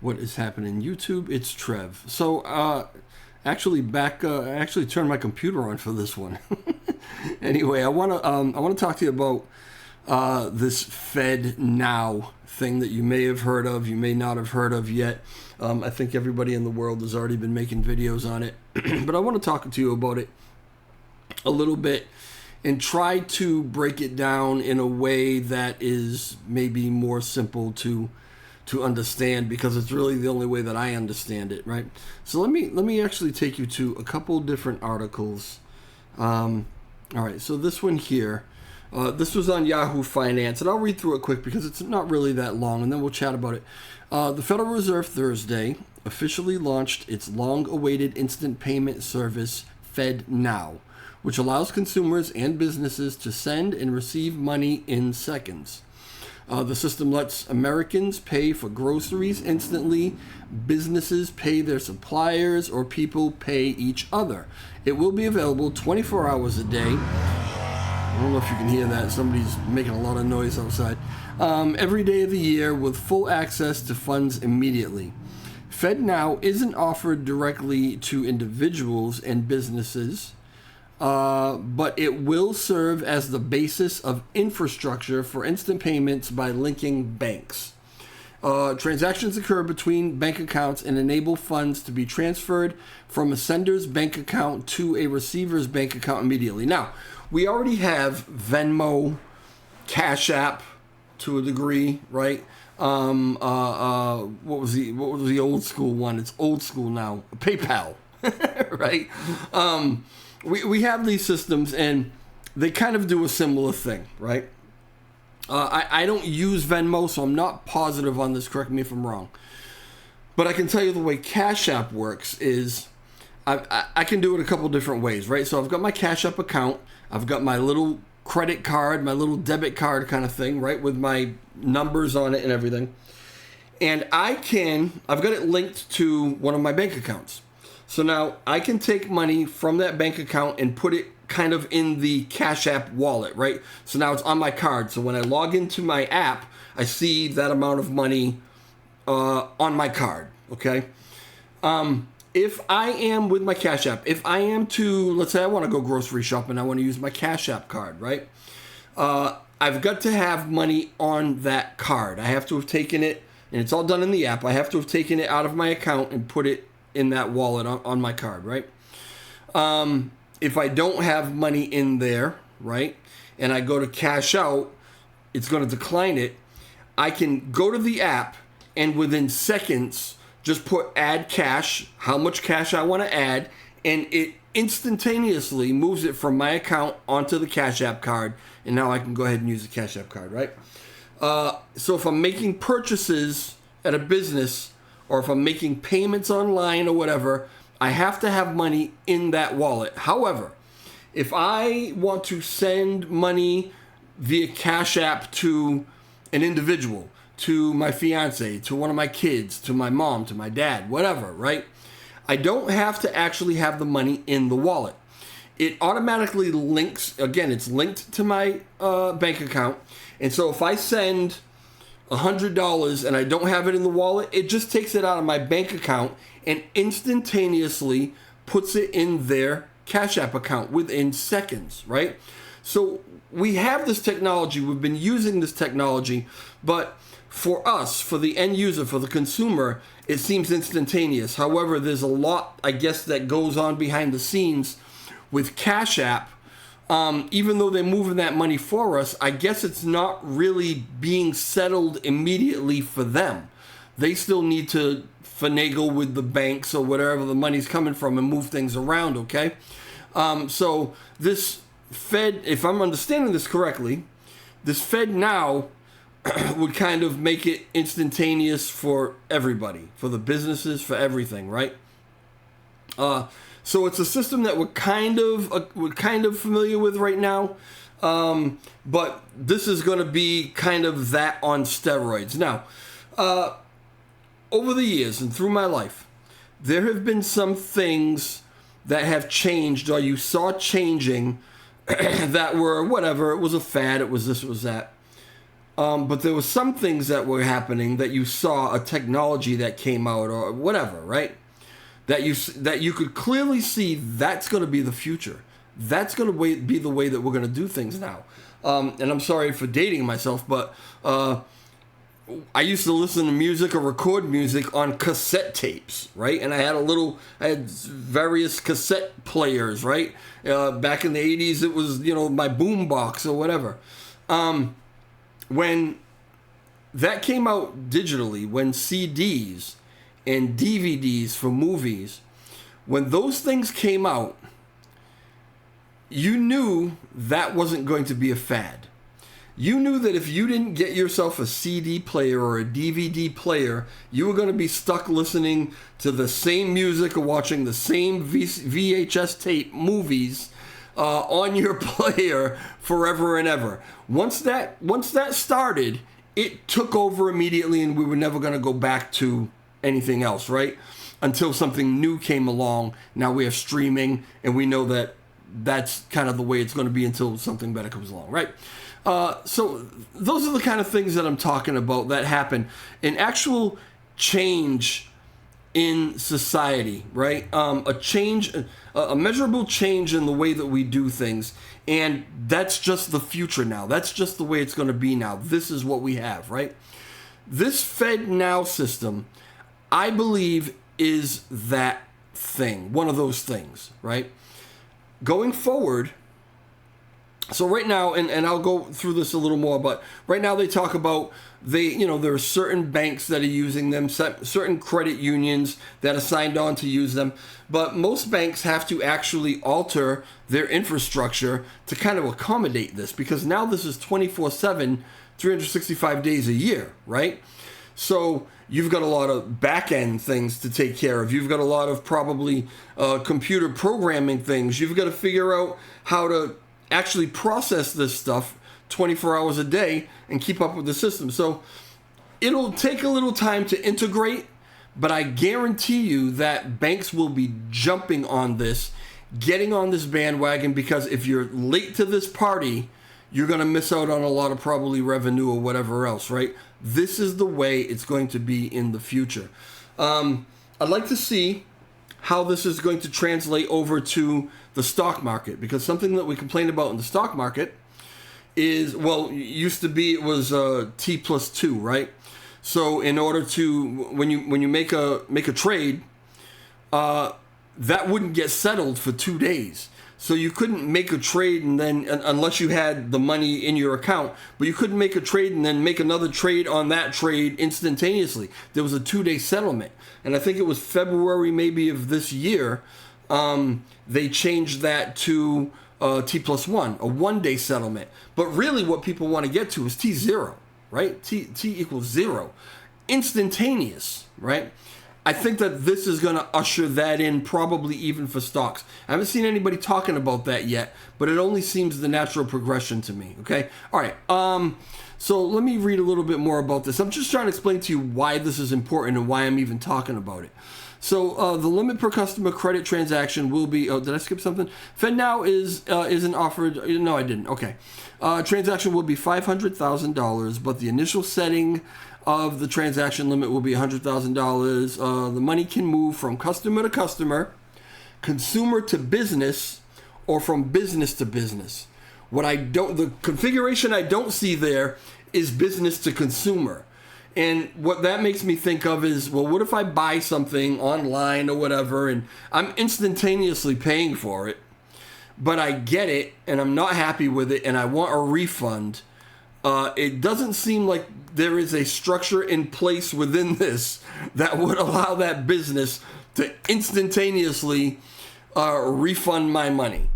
What is happening, YouTube? It's Trev. So, actually I actually turned my computer on for this one. Anyway, I want to talk to you about this FedNow thing that you may have heard of, you may not have heard of yet. I think everybody in the world has already been making videos on it, but I want to talk to you about it a little bit and try to break it down in a way that is maybe more simple to understand, because it's really the only way that I understand it, right? So let me actually take you to a couple different articles. All right, so this one here, this was on Yahoo Finance, and I'll read through it quick because it's not really that long, and then we'll chat about it. The Federal Reserve Thursday officially launched its long-awaited instant payment service, FedNow, which allows consumers and businesses to send and receive money in seconds. The system lets Americans pay for groceries instantly, businesses pay their suppliers, or people pay each other. It will be available 24 hours a day. I don't know if you can hear that. Somebody's making a lot of noise outside. Every day of the year with full access to funds immediately. FedNow isn't offered directly to individuals and businesses, but it will serve as the basis of infrastructure for instant payments by linking banks. Transactions occur between bank accounts and enable funds to be transferred from a sender's bank account to a receiver's bank account immediately. Now, we already have Venmo, Cash App to a degree, right? What was the old school one? It's old school now. PayPal, right? We have these systems, and they kind of do a similar thing, right? I don't use Venmo, so I'm not positive on this. Correct me if I'm wrong. But I can tell you the way Cash App works is I can do it a couple different ways, right? So I've got my Cash App account. I've got my little credit card, my little debit card kind of thing, right? With my numbers on it and everything. And I've got it linked to one of my bank accounts. So now I can take money from that bank account and put it kind of in the Cash App wallet, right? So now it's on my card. So when I log into my app, I see that amount of money on my card, okay? If I am with my Cash App, if I am to, let's say I want to go grocery shopping, I want to use my Cash App card, right? I've got to have money on that card. I have to have taken it, and it's all done in the app. I have to have taken it out of my account and put it in that wallet on my card, right? If I don't have money in there, right, and I go to cash out, it's going to decline it. I can go to the app and within seconds just put add cash, how much cash I want to add, and it instantaneously moves it from my account onto the Cash App card, and now I can go ahead and use the Cash App card, right? So if I'm making purchases at a business, or if I'm making payments online or whatever, I have to have money in that wallet. However, if I want to send money via Cash App to an individual, to my fiance, to one of my kids, to my mom, to my dad, whatever, right? I don't have to actually have the money in the wallet. It automatically links, again, it's linked to my bank account. And so if I send $100 and I don't have it in the wallet, it just takes it out of my bank account and instantaneously puts it in their Cash App account within seconds, right? So we have this technology, we've been using this technology, but for us, for the end user, for the consumer, it seems instantaneous. However, there's a lot, I guess, that goes on behind the scenes with Cash App. Even though they're moving that money for us, I guess it's not really being settled immediately for them. They still need to finagle with the banks or wherever the money's coming from and move things around, okay? So this Fed, if I'm understanding this correctly, this FedNow would kind of make it instantaneous for everybody, for the businesses, for everything, right? So it's a system that we're kind of familiar with right now, but this is going to be kind of that on steroids. Now, over the years and through my life, there have been some things that have changed, or you saw changing, that were whatever. It was a fad. It was this. It was that. But there was some things that were happening that you saw, a technology that came out or whatever, right? That you could clearly see that's going to be the future. That's going to be the way that we're going to do things now. And I'm sorry for dating myself, but I used to listen to music or record music on cassette tapes, right? And I had various cassette players, right? Back in the 80s, it was, my boom box or whatever. When that came out digitally, when CDs and DVDs for movies, when those things came out, you knew that wasn't going to be a fad. You knew that if you didn't get yourself a CD player or a DVD player, you were going to be stuck listening to the same music or watching the same VHS tape movies on your player forever and ever. Once that started, it took over immediately, and we were never going to go back to anything else, right? Until something new came along. Now we have streaming, and we know that that's kind of the way it's going to be until something better comes along, right? So those are the kind of things that I'm talking about that happen. An actual change in society, right? A measurable change in the way that we do things. And that's just the future now. That's just the way it's going to be now. This is what we have, right? This FedNow system, I believe, is that thing, one of those things, right? Going forward, so right now, and I'll go through this a little more, but right now they talk about there are certain banks that are using them, certain credit unions that are signed on to use them, but most banks have to actually alter their infrastructure to kind of accommodate this, because now this is 24/7, 365 days a year, right? So you've got a lot of back-end things to take care of. You've got a lot of probably computer programming things. You've got to figure out how to actually process this stuff 24 hours a day and keep up with the system. So it'll take a little time to integrate, but I guarantee you that banks will be jumping on this, getting on this bandwagon, because if you're late to this party, you're going to miss out on a lot of probably revenue or whatever else, right? This is the way it's going to be in the future. I'd like to see how this is going to translate over to the stock market, because something that we complain about in the stock market is, used to be it was T+2, right? So in order to, when you make a trade, that wouldn't get settled for 2 days. So you couldn't make a trade and then, unless you had the money in your account, but you couldn't make a trade and then make another trade on that trade instantaneously. There was a 2-day settlement. And I think it was February maybe of this year, they changed that to T+1, a 1-day settlement. But really what people want to get to is T0, right? T equals 0. Instantaneous, right? I think that this is going to usher that in, probably even for stocks. I haven't seen anybody talking about that yet, but it only seems the natural progression to me, okay? All right, so let me read a little bit more about this. I'm just trying to explain to you why this is important and why I'm even talking about it. So the limit per customer credit transaction will be, did I skip something? FedNow isn't offered, no I didn't, okay. Transaction will be $500,000, but the initial setting of the transaction limit will be $100,000. The money can move from customer to customer, consumer to business, or from business to business. The configuration I don't see there is business to consumer. And what that makes me think of is, well, what if I buy something online or whatever, and I'm instantaneously paying for it, but I get it, and I'm not happy with it, and I want a refund. It doesn't seem like there is a structure in place within this that would allow that business to instantaneously refund my money.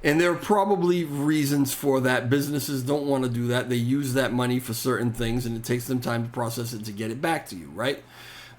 And there are probably reasons for that. Businesses don't want to do that. They use that money for certain things, and it takes them time to process it to get it back to you, right?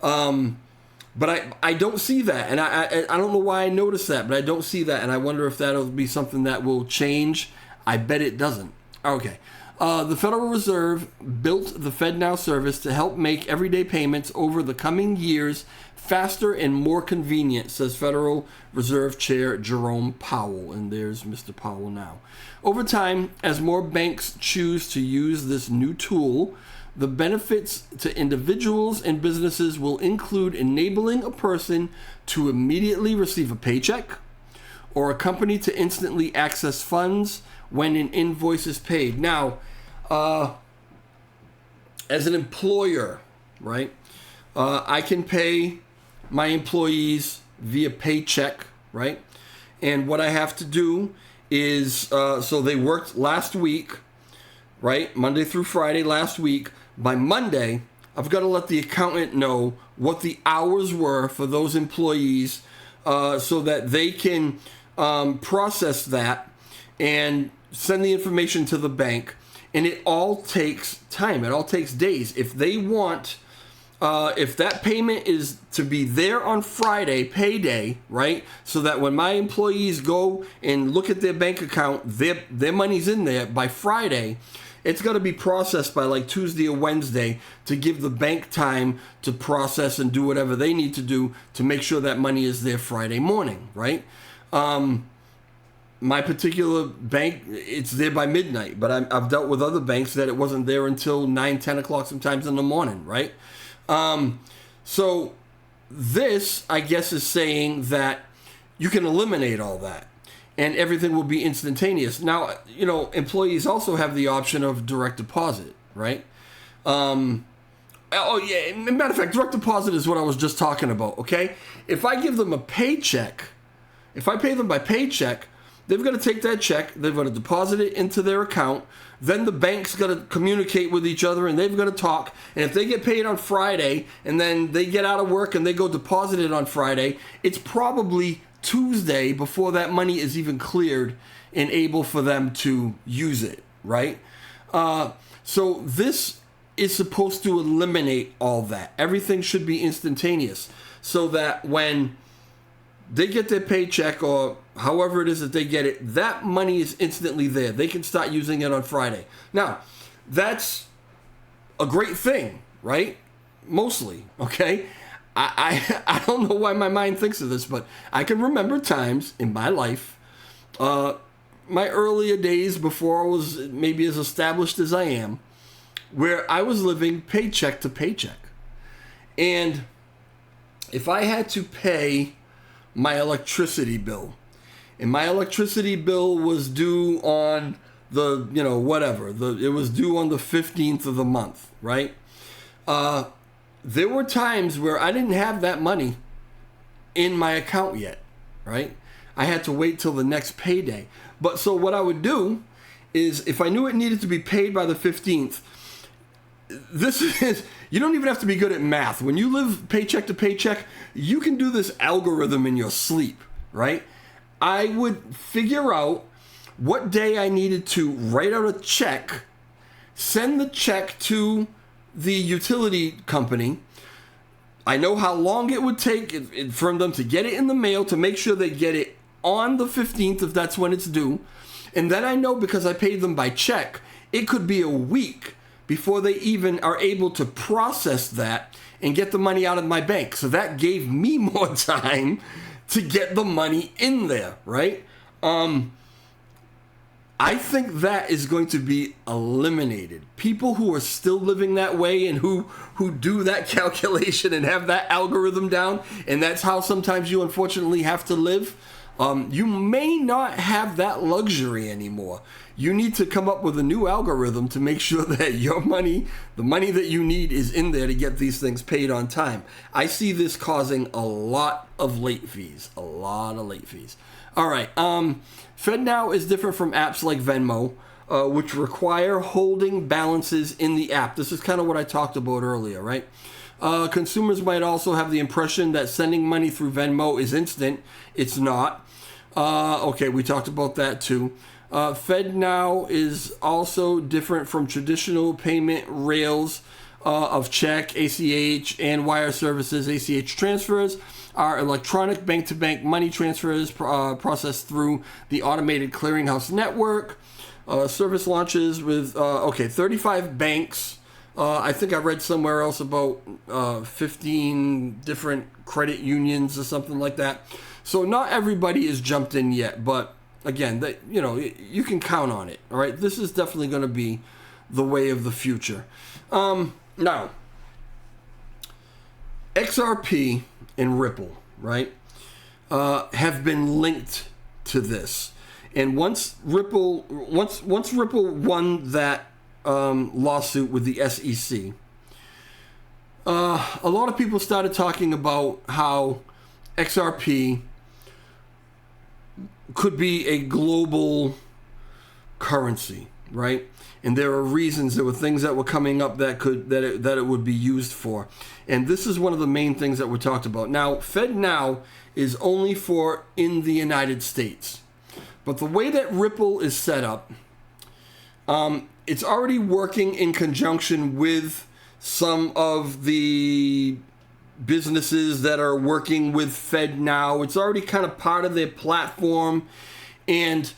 But I don't see that, and I don't know why I noticed that, but I don't see that, and I wonder if that'll be something that will change. I bet it doesn't. Okay. The Federal Reserve built the FedNow service to help make everyday payments over the coming years faster and more convenient, says Federal Reserve Chair Jerome Powell. And there's Mr. Powell now. Over time, as more banks choose to use this new tool, the benefits to individuals and businesses will include enabling a person to immediately receive a paycheck or a company to instantly access funds when an invoice is paid. Now, as an employer, right, I can pay my employees via paycheck, right? And what I have to do is, so they worked last week, right, Monday through Friday last week. By Monday, I've got to let the accountant know what the hours were for those employees so that they can process that and send the information to the bank. And it all takes time. It all takes days. If they want, if that payment is to be there on Friday, payday, right? So that when my employees go and look at their bank account, their money's in there by Friday, it's got to be processed by like Tuesday or Wednesday to give the bank time to process and do whatever they need to do to make sure that money is there Friday morning, right? My particular bank, it's there by midnight, but I've dealt with other banks that it wasn't there until 9, 10 o'clock sometimes in the morning, right? So this, I guess, is saying that you can eliminate all that and everything will be instantaneous. Now, you know, employees also have the option of direct deposit, right? Oh, yeah, matter of fact, direct deposit is what I was just talking about, okay? If I give them a paycheck, if I pay them by paycheck, they've got to take that check, they've got to deposit it into their account, then the bank's got to communicate with each other and they've got to talk, and if they get paid on Friday and then they get out of work and they go deposit it on Friday, it's probably Tuesday before that money is even cleared and able for them to use it, right? So this is supposed to eliminate all that. Everything should be instantaneous so that when they get their paycheck or however it is that they get it, that money is instantly there. They can start using it on Friday. Now, that's a great thing, right? Mostly, okay? I don't know why my mind thinks of this, but I can remember times in my life, my earlier days before I was maybe as established as I am, where I was living paycheck to paycheck. And if I had to pay my electricity bill, and my electricity bill was due on the, you know, whatever, it was due on the 15th of the month, right? There were times where I didn't have that money in my account yet, right? I had to wait till the next payday. But so what I would do is if I knew it needed to be paid by the 15th, this is, you don't even have to be good at math. When you live paycheck to paycheck, you can do this algorithm in your sleep, right? I would figure out what day I needed to write out a check, send the check to the utility company. I know how long it would take for them to get it in the mail to make sure they get it on the 15th if that's when it's due. And then I know because I paid them by check, it could be a week before they even are able to process that and get the money out of my bank. So that gave me more time to get the money in there, right? I think that is going to be eliminated. People who are still living that way and who do that calculation and have that algorithm down, and that's how sometimes you unfortunately have to live, you may not have that luxury anymore. You need to come up with a new algorithm to make sure that your money, the money that you need, is in there to get these things paid on time. I see this causing a lot of late fees. A lot of late fees. All right. FedNow is different from apps like Venmo, which require holding balances in the app. This is kind of what I talked about earlier, right? Consumers might also have the impression that sending money through Venmo is instant. It's not. Okay, we talked about that too. FedNow is also different from traditional payment rails of check, ACH, and wire services. ACH transfers are electronic bank-to-bank money transfers processed through the automated clearinghouse network. Service launches with 35 banks. I think I read somewhere else about 15 different credit unions or something like that. So not everybody is jumped in yet, but again, you can count on it. All right, this is definitely going to be the way of the future. Now, XRP and Ripple, right, have been linked to this, and once Ripple won that lawsuit with the SEC, a lot of people started talking about how XRP could be a global currency, right? And there were things that were coming up that it would be used for. And this is one of the main things that we talked about. Now, FedNow is only for in the United States. But the way that Ripple is set up, it's already working in conjunction with some of the businesses that are working with FedNow. It's already kind of part of their platform. And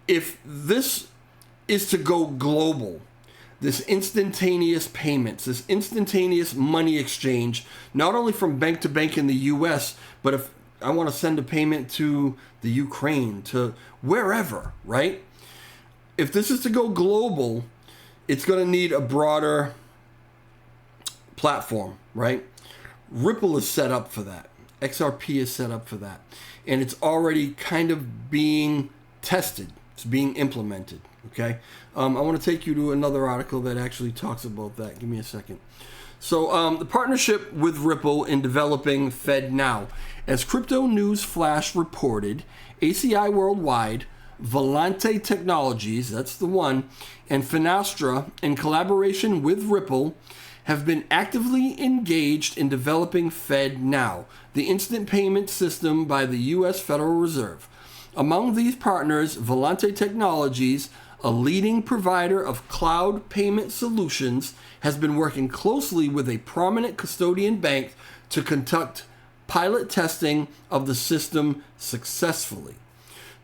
if this is to go global, this instantaneous payments, this instantaneous money exchange, not only from bank to bank in the US, but if I want to send a payment to the Ukraine, to wherever, right? If this is to go global, it's going to need a broader platform, right? Ripple is set up for that. XRP is set up for that. And it's already kind of being tested. It's being implemented, okay? I want to take you to another article that actually talks about that. Give me a second. So the partnership with Ripple in developing FedNow. As Crypto News Flash reported, ACI Worldwide, Volante Technologies, that's the one, and Finastra, in collaboration with Ripple, have been actively engaged in developing FedNow, the instant payment system by the U.S. Federal Reserve. Among these partners, Volante Technologies, a leading provider of cloud payment solutions, has been working closely with a prominent custodian bank to conduct pilot testing of the system successfully.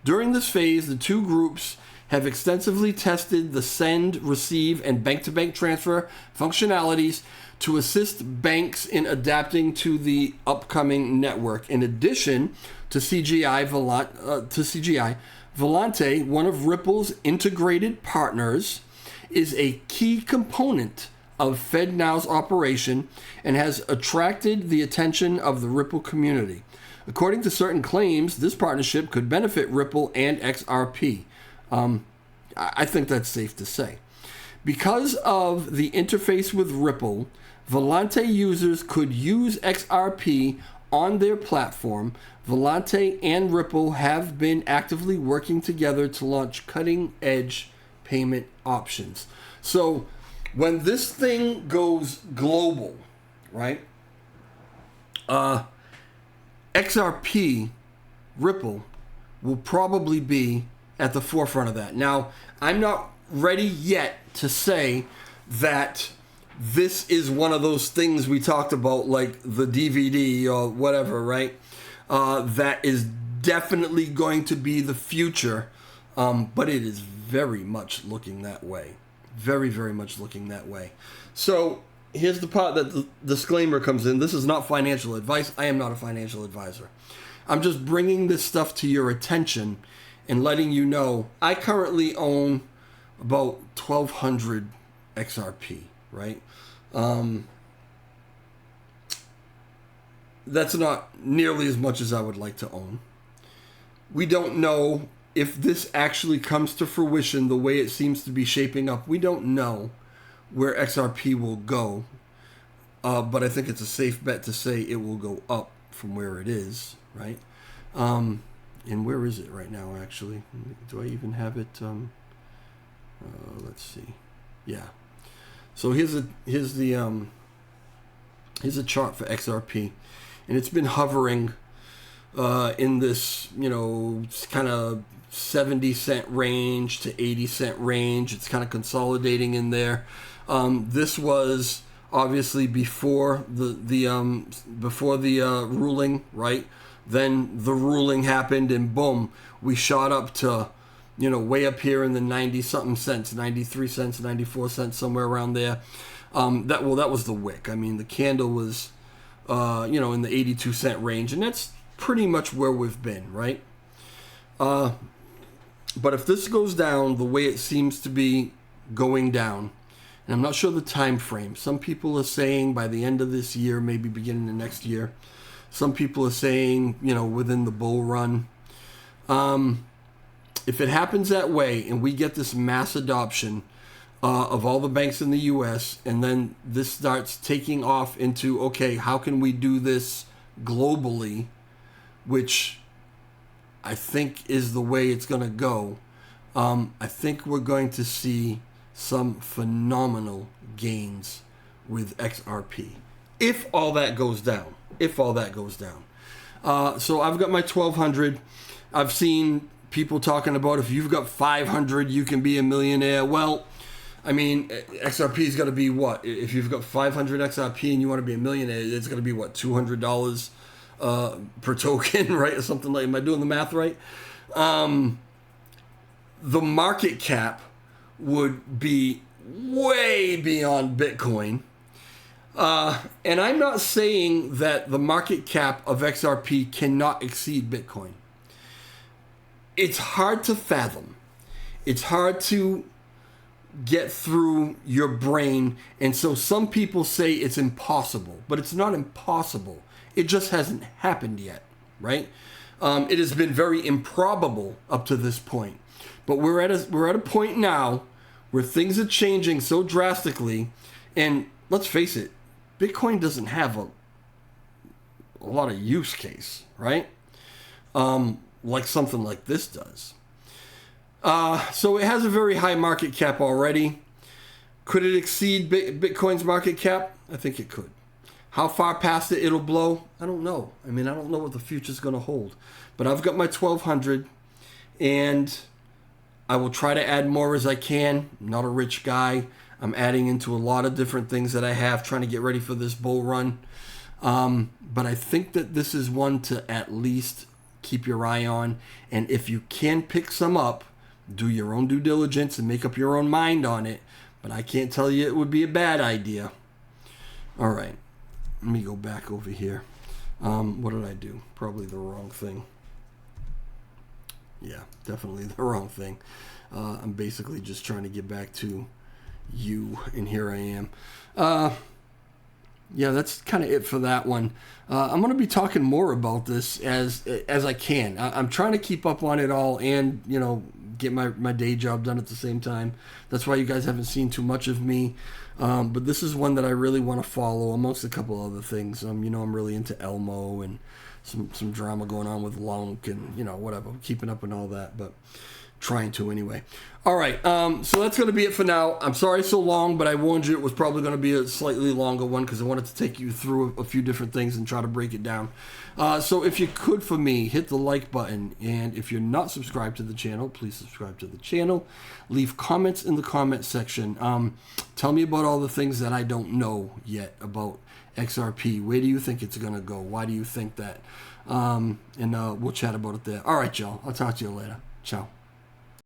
During this phase, the two groups have extensively tested the send, receive, and bank-to-bank transfer functionalities to assist banks in adapting to the upcoming network. In addition to CGI, Volante, one of Ripple's integrated partners, is a key component of FedNow's operation and has attracted the attention of the Ripple community. According to certain claims, this partnership could benefit Ripple and XRP. I think that's safe to say. Because of the interface with Ripple, Volante users could use XRP on their platform. Volante and Ripple have been actively working together to launch cutting-edge payment options. So when this thing goes global, right, XRP, Ripple, will probably be at the forefront of that. Now, I'm not ready yet to say that this is one of those things we talked about, like the DVD or whatever, right? That is definitely going to be the future, but it is very much looking that way. Very, very much looking that way. So here's the part that the disclaimer comes in. This is not financial advice. I am not a financial advisor. I'm just bringing this stuff to your attention and letting you know I currently own about 1,200 XRP, right? That's not nearly as much as I would like to own. We don't know if this actually comes to fruition the way it seems to be shaping up. We don't know where XRP will go, but I think it's a safe bet to say it will go up from where it is, right? And where is it right now, actually? Do I even have it? Let's see. Yeah. So here's a chart for XRP, and it's been hovering in this, kind of 70-cent range to 80-cent range. It's kind of consolidating in there. This was obviously before the ruling, right? Then the ruling happened, and boom, we shot up to way up here in the 90 something cents, 93 cents, 94 cents, somewhere around there. That was the wick. I mean, the candle was, in the 82 cent range, and that's pretty much where we've been, right? But if this goes down the way it seems to be going down, and I'm not sure the time frame. Some people are saying by the end of this year, maybe beginning of next year. Some people are saying, within the bull run. If it happens that way and we get this mass adoption of all the banks in the U.S., and then this starts taking off into, okay, how can we do this globally, which I think is the way it's going to go. I think we're going to see some phenomenal gains with XRP. If all that goes down. So I've got my 1,200. I've seen people talking about if you've got 500, you can be a millionaire. Well, I mean, XRP's got to be what? If you've got 500 XRP and you want to be a millionaire, it's going to be what, $200 per token, right? Or something like, am I doing the math right? The market cap would be way beyond Bitcoin. And I'm not saying that the market cap of XRP cannot exceed Bitcoin. It's hard to fathom. It's hard to get through your brain. And so some people say it's impossible, but it's not impossible. It just hasn't happened yet, right? It has been very improbable up to this point. But we're at a point now where things are changing so drastically. And let's face it, Bitcoin doesn't have a lot of use case, right? Like something like this does. So it has a very high market cap already. Could it exceed Bitcoin's market cap? I think it could. How far past it'll blow? I don't know. I mean, I don't know what the future's going to hold. But I've got my 1,200, and I will try to add more as I can. I'm not a rich guy. I'm adding into a lot of different things that I have, trying to get ready for this bull run. But I think that this is one to at least keep your eye on. And if you can pick some up, do your own due diligence and make up your own mind on it. But I can't tell you it would be a bad idea. All right. Let me go back over here. What did I do? Probably the wrong thing. Yeah, definitely the wrong thing. I'm basically just trying to get back to you, and here I am. Yeah, that's kind of it for that one. I'm going to be talking more about this as I can. I'm trying to keep up on it all and, get my day job done at the same time. That's why you guys haven't seen too much of me. But this is one that I really want to follow amongst a couple other things. I'm really into Elmo and some drama going on with Lunk and, whatever, keeping up and all that, but trying to anyway. All right, so that's going to be it for now. I'm sorry so long, but I warned you it was probably going to be a slightly longer one because I wanted to take you through a few different things and try to break it down. So if you could, for me, hit the like button, and if you're not subscribed to the channel, please subscribe to the channel. Leave comments in the comment section. Tell me about all the things that I don't know yet about XRP. Where do you think it's going to go? Why do you think that? And we'll chat about it there. All right, y'all. I'll talk to you later. Ciao.